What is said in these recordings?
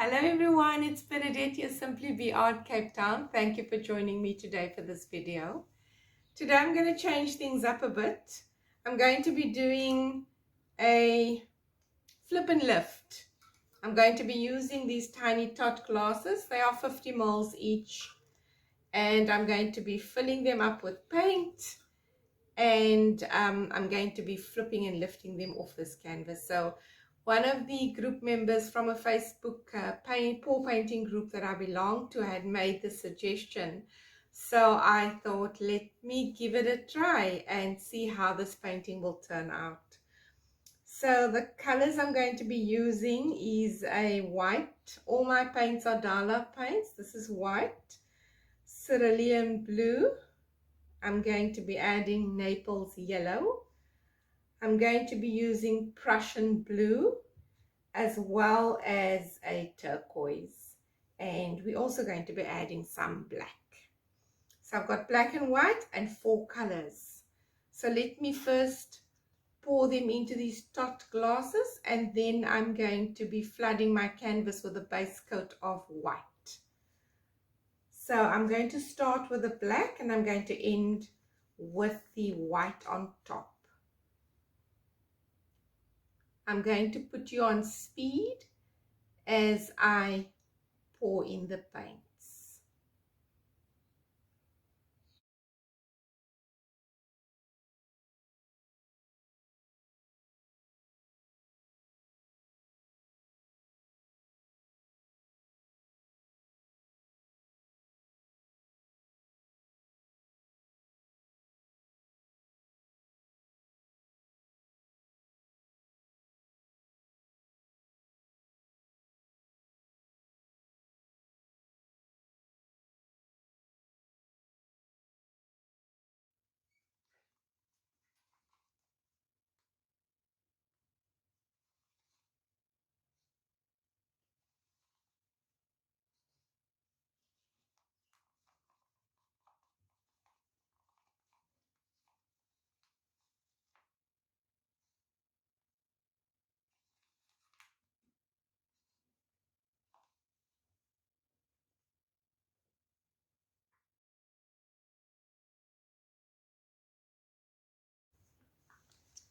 Hello everyone, it's Bernadette here, Simply Be Art, Cape Town. Thank you for joining me today for this video. Today I'm going to change things up a bit. I'm going to be doing a flip and lift. I'm going to be using these tiny tot glasses. They are 50 mils each. And I'm going to be filling them up with paint. And I'm going to be flipping and lifting them off this canvas. So one of the group members from a Facebook pour painting group that I belong to had made the suggestion. So I thought, let me give it a try and see how this painting will turn out. So the colors I'm going to be using is a white. All my paints are DALA paints. This is white, Ceruleum blue. I'm going to be adding Naples yellow. I'm going to be using Prussian blue as well as a turquoise. And we're also going to be adding some black. So I've got black and white and 4 colors. So let me first pour them into these tot glasses, and then I'm going to be flooding my canvas with a base coat of white. So I'm going to start with the black and I'm going to end with the white on top. I'm going to put you on speed as I pour in the paints.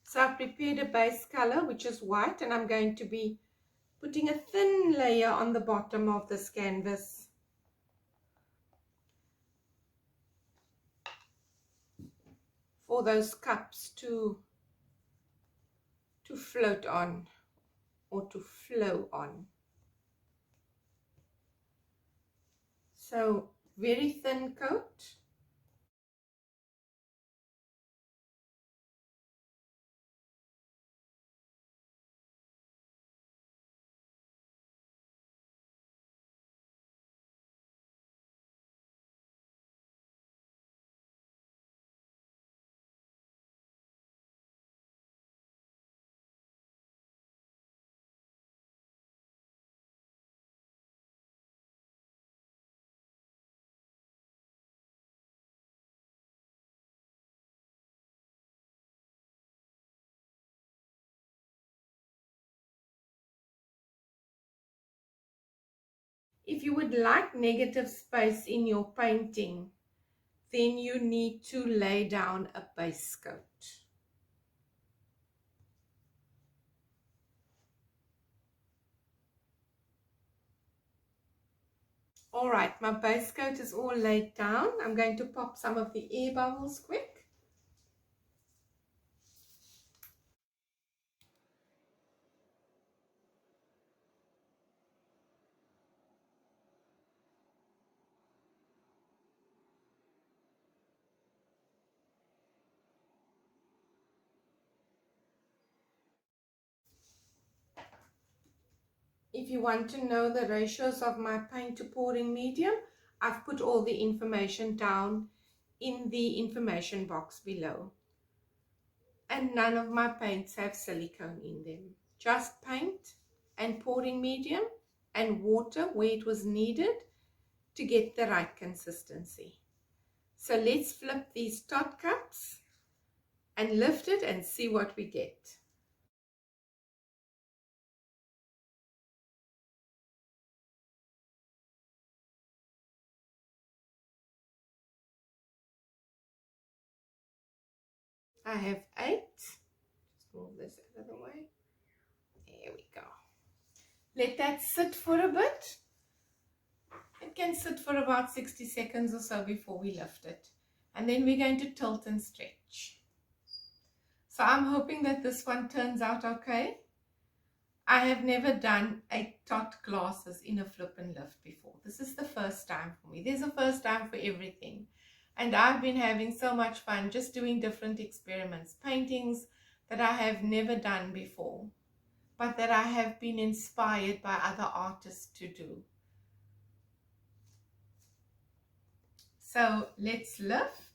So I've prepared a base color, which is white, and I'm going to be putting a thin layer on the bottom of this canvas. For those cups to float on or to flow on. So very thin coat. If you would like negative space in your painting, then you need to lay down a base coat. All right, my base coat is all laid down. I'm going to pop some of the air bubbles quick. If you want to know the ratios of my paint to pouring medium, I've put all the information down in the information box below. And none of my paints have silicone in them. Just paint and pouring medium and water where it was needed to get the right consistency. So let's flip these tot cups and lift it and see what we get. I have 8. Just move this out of the way. There we go. Let that sit for a bit. It can sit for about 60 seconds or so before we lift it. And then we're going to tilt and stretch. So I'm hoping that this one turns out okay. I have never done 8 tot glasses in a flip and lift before. This is the first time for me. There's a first time for everything. And I've been having so much fun just doing different experiments, paintings that I have never done before, but that I have been inspired by other artists to do. So let's lift.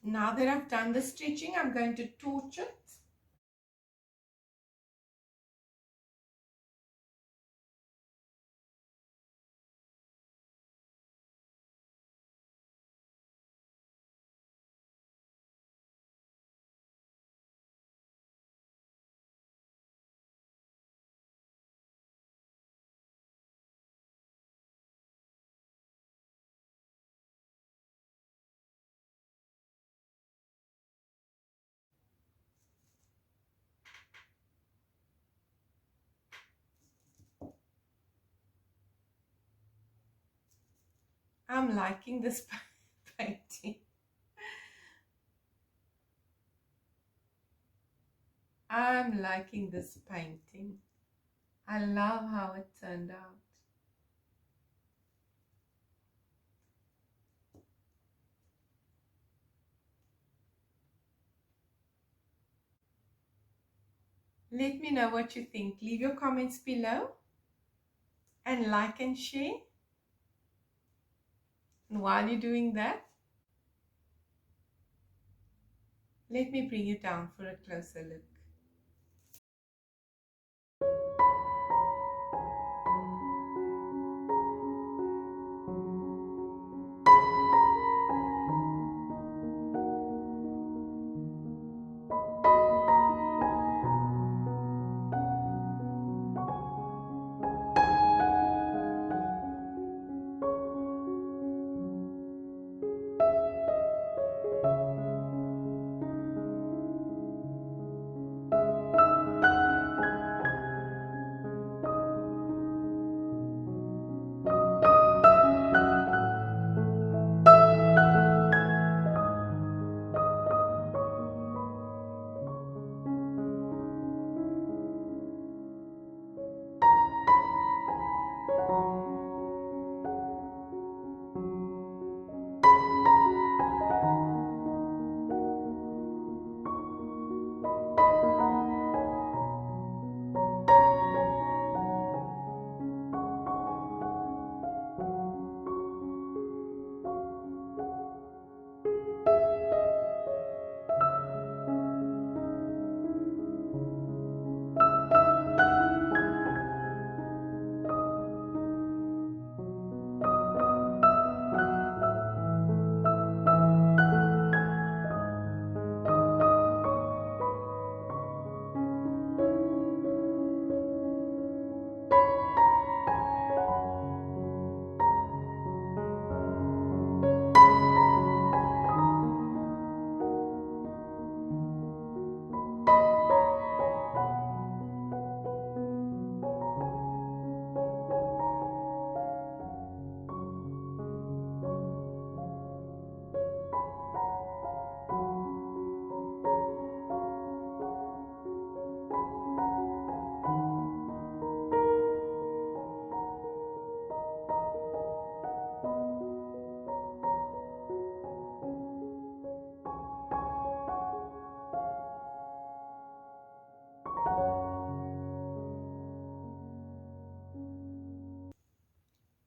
Now that I've done the stitching, I'm going to torch it. I'm liking this painting. I'm liking this painting. I love how it turned out. Let me know what you think. Leave your comments below and like and share. And while you're doing that, let me bring you down for a closer look.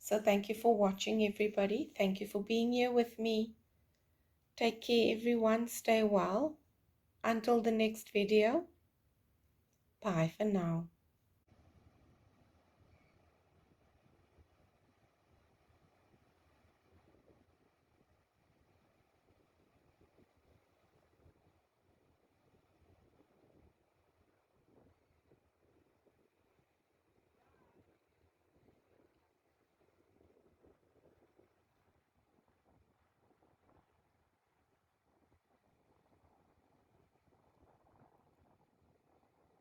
So thank you for watching, everybody. Thank you for being here with me. Take care, everyone. Stay well. Until the next video. Bye for now.